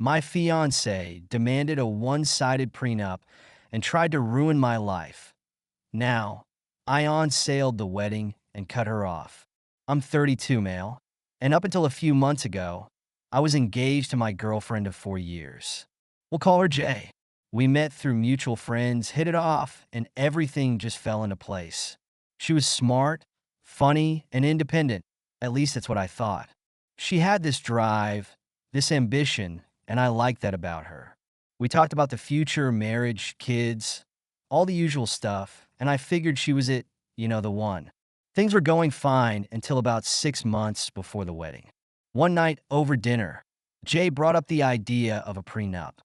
My fiancée demanded a one-sided prenup and tried to ruin my life. Now, I unsealed the wedding and cut her off. I'm 32, male, and up until a few months ago, I was engaged to my girlfriend of 4 years. We'll call her Jay. We met through mutual friends, hit it off, and everything just fell into place. She was smart, funny, and independent. At least that's what I thought. She had this drive, this ambition, and I liked that about her. We talked about the future, marriage, kids, all the usual stuff, and I figured she was it, the one. Things were going fine until about 6 months before the wedding. One night over dinner, Jay brought up the idea of a prenup.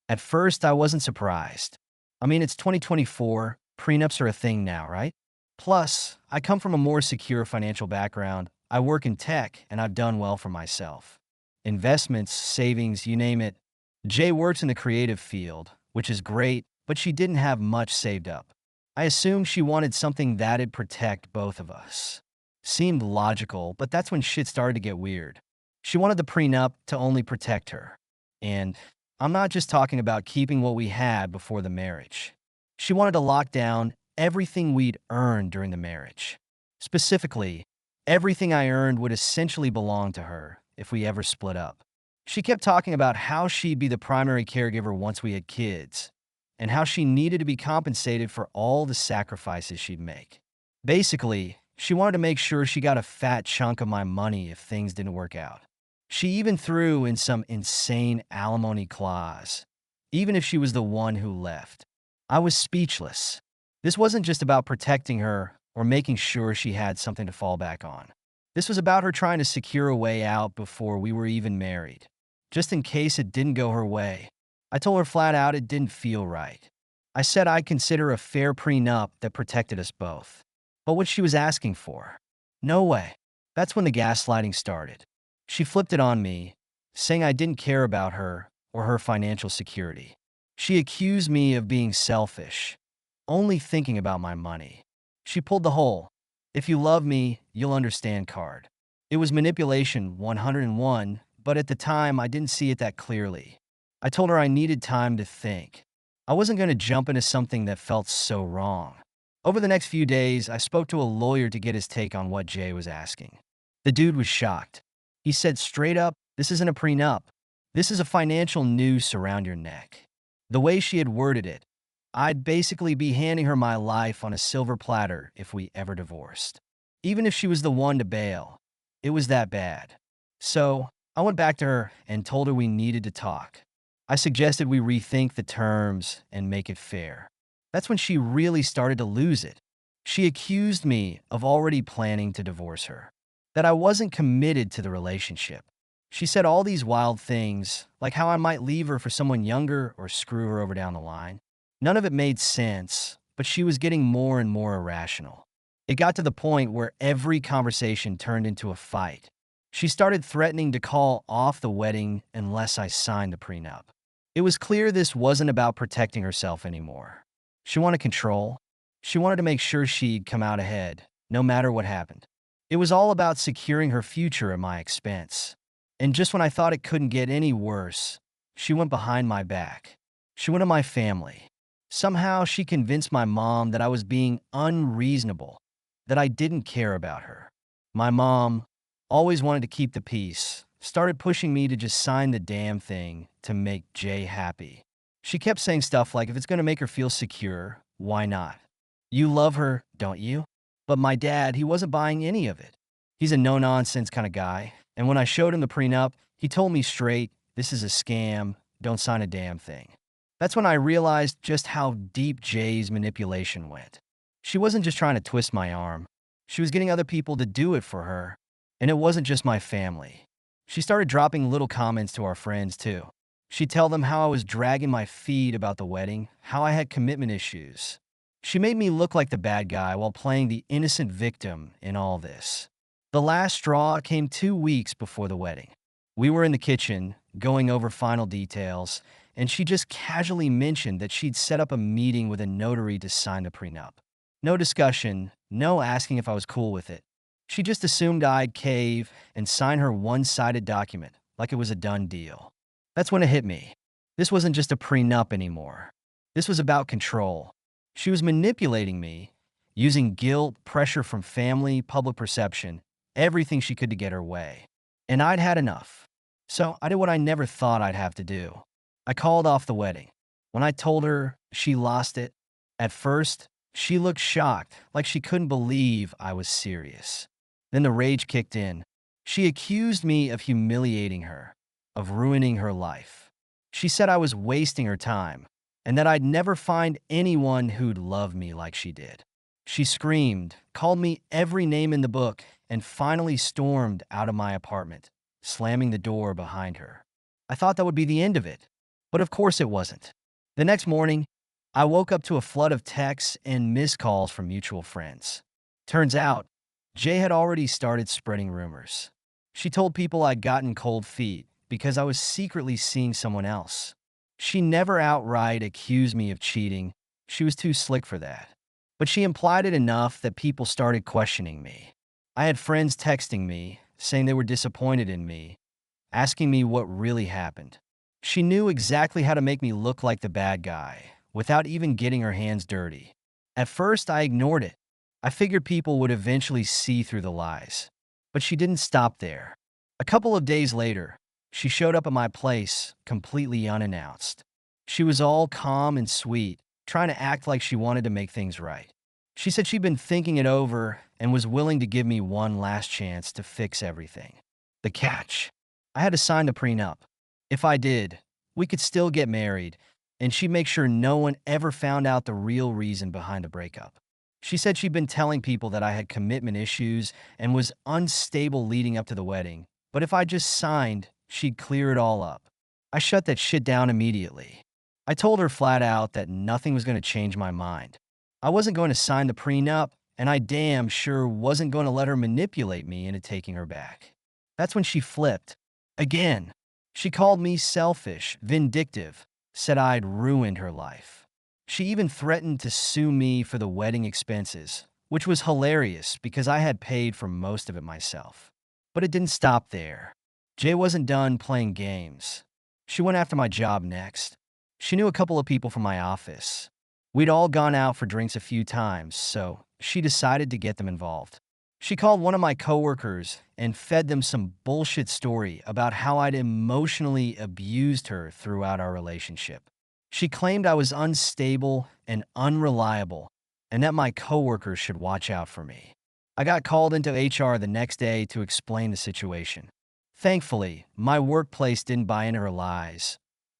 At first, I wasn't surprised. I mean, it's 2024, prenups are a thing now, right? Plus, I come from a more secure financial background. I work in tech, and I've done well for myself. Investments, savings, you name it. Jay works in the creative field, which is great, but she didn't have much saved up. I assumed she wanted something that'd protect both of us. Seemed logical, but that's when shit started to get weird. She wanted the prenup to only protect her. And I'm not just talking about keeping what we had before the marriage. She wanted to lock down everything we'd earned during the marriage. Specifically, everything I earned would essentially belong to her if we ever split up. She kept talking about how she'd be the primary caregiver once we had kids, and how she needed to be compensated for all the sacrifices she'd make. Basically, she wanted to make sure she got a fat chunk of my money if things didn't work out. She even threw in some insane alimony clause, even if she was the one who left. I was speechless. This wasn't just about protecting her or making sure she had something to fall back on. This was about her trying to secure a way out before we were even married, just in case it didn't go her way. I told her flat out it didn't feel right. I said I'd consider a fair prenup that protected us both. But what she was asking for? No way. That's when the gaslighting started. She flipped it on me, saying I didn't care about her or her financial security. She accused me of being selfish, only thinking about my money. She pulled the whole, "if you love me, you'll understand" card. It was manipulation 101, but at the time I didn't see it that clearly. I told her I needed time to think. I wasn't going to jump into something that felt so wrong. Over the next few days, I spoke to a lawyer to get his take on what Jay was asking. The dude was shocked. He said straight up, "This isn't a prenup. This is a financial noose around your neck." The way she had worded it, I'd basically be handing her my life on a silver platter if we ever divorced. Even if she was the one to bail, it was that bad. So I went back to her and told her we needed to talk. I suggested we rethink the terms and make it fair. That's when she really started to lose it. She accused me of already planning to divorce her, that I wasn't committed to the relationship. She said all these wild things, like how I might leave her for someone younger or screw her over down the line. None of it made sense, but she was getting more and more irrational. It got to the point where every conversation turned into a fight. She started threatening to call off the wedding unless I signed the prenup. It was clear this wasn't about protecting herself anymore. She wanted control. She wanted to make sure she'd come out ahead, no matter what happened. It was all about securing her future at my expense. And just when I thought it couldn't get any worse, she went behind my back. She went to my family. Somehow she convinced my mom that I was being unreasonable, that I didn't care about her. My mom, always wanted to keep the peace, started pushing me to just sign the damn thing to make Jay happy. She kept saying stuff like, if it's going to make her feel secure, why not? You love her, don't you? But my dad, he wasn't buying any of it. He's a no-nonsense kind of guy, and when I showed him the prenup, he told me straight, this is a scam, don't sign a damn thing. That's when I realized just how deep Jay's manipulation went. She wasn't just trying to twist my arm. She was getting other people to do it for her, and it wasn't just my family. She started dropping little comments to our friends, too. She'd tell them how I was dragging my feet about the wedding, how I had commitment issues. She made me look like the bad guy while playing the innocent victim in all this. The last straw came 2 weeks before the wedding. We were in the kitchen, going over final details, and she just casually mentioned that she'd set up a meeting with a notary to sign the prenup. No discussion, no asking if I was cool with it. She just assumed I'd cave and sign her one-sided document, like it was a done deal. That's when it hit me. This wasn't just a prenup anymore. This was about control. She was manipulating me, using guilt, pressure from family, public perception, everything she could to get her way. And I'd had enough. So I did what I never thought I'd have to do. I called off the wedding. When I told her, she lost it. At first, she looked shocked, like she couldn't believe I was serious. Then the rage kicked in. She accused me of humiliating her, of ruining her life. She said I was wasting her time, and that I'd never find anyone who'd love me like she did. She screamed, called me every name in the book, and finally stormed out of my apartment, slamming the door behind her. I thought that would be the end of it, but of course it wasn't. The next morning, I woke up to a flood of texts and missed calls from mutual friends. Turns out, Jay had already started spreading rumors. She told people I'd gotten cold feet because I was secretly seeing someone else. She never outright accused me of cheating. She was too slick for that. But she implied it enough that people started questioning me. I had friends texting me, saying they were disappointed in me, asking me what really happened. She knew exactly how to make me look like the bad guy, without even getting her hands dirty. At first, I ignored it. I figured people would eventually see through the lies. But she didn't stop there. A couple of days later, she showed up at my place, completely unannounced. She was all calm and sweet, trying to act like she wanted to make things right. She said she'd been thinking it over and was willing to give me one last chance to fix everything. The catch: I had to sign the prenup. If I did, we could still get married, and she'd make sure no one ever found out the real reason behind the breakup. She said she'd been telling people that I had commitment issues and was unstable leading up to the wedding, but if I just signed, she'd clear it all up. I shut that shit down immediately. I told her flat out that nothing was going to change my mind. I wasn't going to sign the prenup, and I damn sure wasn't going to let her manipulate me into taking her back. That's when she flipped. Again. She called me selfish, vindictive, said I'd ruined her life. She even threatened to sue me for the wedding expenses, which was hilarious because I had paid for most of it myself. But it didn't stop there. Jay wasn't done playing games. She went after my job next. She knew a couple of people from my office. We'd all gone out for drinks a few times, so she decided to get them involved. She called one of my coworkers and fed them some bullshit story about how I'd emotionally abused her throughout our relationship. She claimed I was unstable and unreliable, and that my coworkers should watch out for me. I got called into HR the next day to explain the situation. Thankfully, my workplace didn't buy into her lies,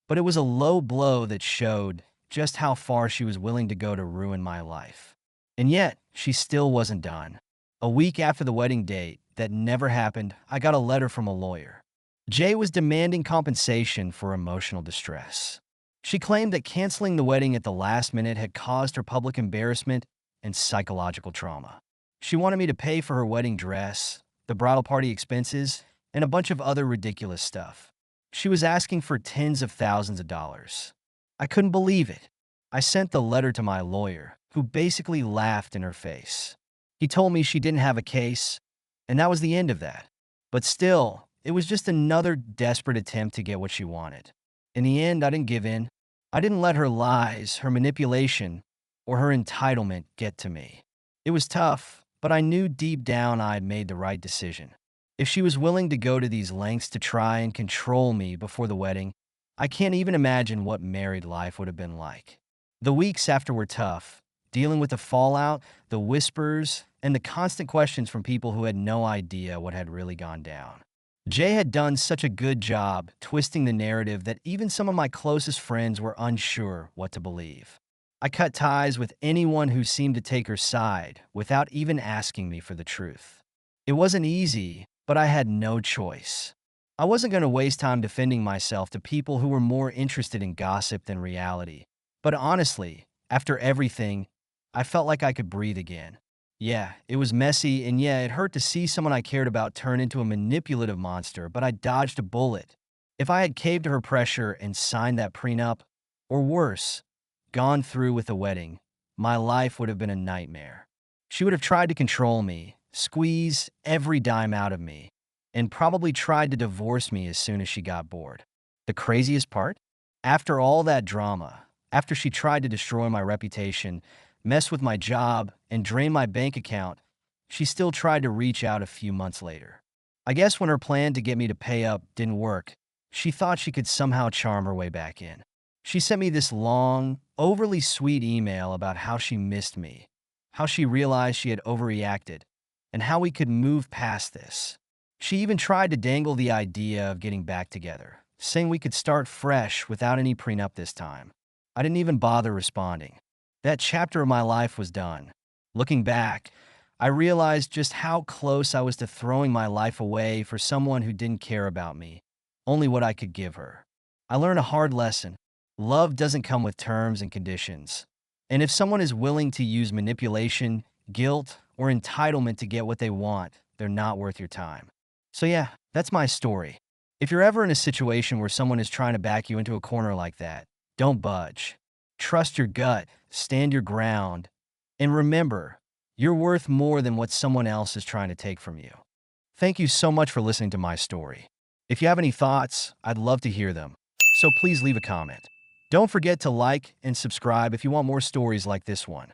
but it was a low blow that showed just how far she was willing to go to ruin my life. And yet, she still wasn't done. A week after the wedding date that never happened, I got a letter from a lawyer. Jay was demanding compensation for emotional distress. She claimed that canceling the wedding at the last minute had caused her public embarrassment and psychological trauma. She wanted me to pay for her wedding dress, the bridal party expenses, and a bunch of other ridiculous stuff. She was asking for tens of thousands of dollars. I couldn't believe it. I sent the letter to my lawyer, who basically laughed in her face. He told me she didn't have a case, and that was the end of that. But still, it was just another desperate attempt to get what she wanted. In the end, I didn't give in. I didn't let her lies, her manipulation, or her entitlement get to me. It was tough, but I knew deep down I had made the right decision. If she was willing to go to these lengths to try and control me before the wedding, I can't even imagine what married life would have been like. The weeks after were tough, dealing with the fallout, the whispers, and the constant questions from people who had no idea what had really gone down. Jay had done such a good job twisting the narrative that even some of my closest friends were unsure what to believe. I cut ties with anyone who seemed to take her side without even asking me for the truth. It wasn't easy, but I had no choice. I wasn't going to waste time defending myself to people who were more interested in gossip than reality. But honestly, after everything, I felt like I could breathe again. Yeah, it was messy, and yeah, it hurt to see someone I cared about turn into a manipulative monster, but I dodged a bullet. If I had caved to her pressure and signed that prenup, or worse, gone through with the wedding, my life would have been a nightmare. She would have tried to control me, squeeze every dime out of me, and probably tried to divorce me as soon as she got bored. The craziest part? After all that drama, after she tried to destroy my reputation, mess with my job, and drain my bank account, she still tried to reach out a few months later. I guess when her plan to get me to pay up didn't work, she thought she could somehow charm her way back in. She sent me this long, overly sweet email about how she missed me, how she realized she had overreacted, and how we could move past this. She even tried to dangle the idea of getting back together, saying we could start fresh without any prenup this time. I didn't even bother responding. That chapter of my life was done. Looking back, I realized just how close I was to throwing my life away for someone who didn't care about me, only what I could give her. I learned a hard lesson. Love doesn't come with terms and conditions. And if someone is willing to use manipulation, guilt, or entitlement to get what they want, they're not worth your time. So yeah, that's my story. If you're ever in a situation where someone is trying to back you into a corner like that, don't budge. Trust your gut, stand your ground, and remember, you're worth more than what someone else is trying to take from you. Thank you so much for listening to my story. If you have any thoughts, I'd love to hear them. So please leave a comment. Don't forget to like and subscribe if you want more stories like this one.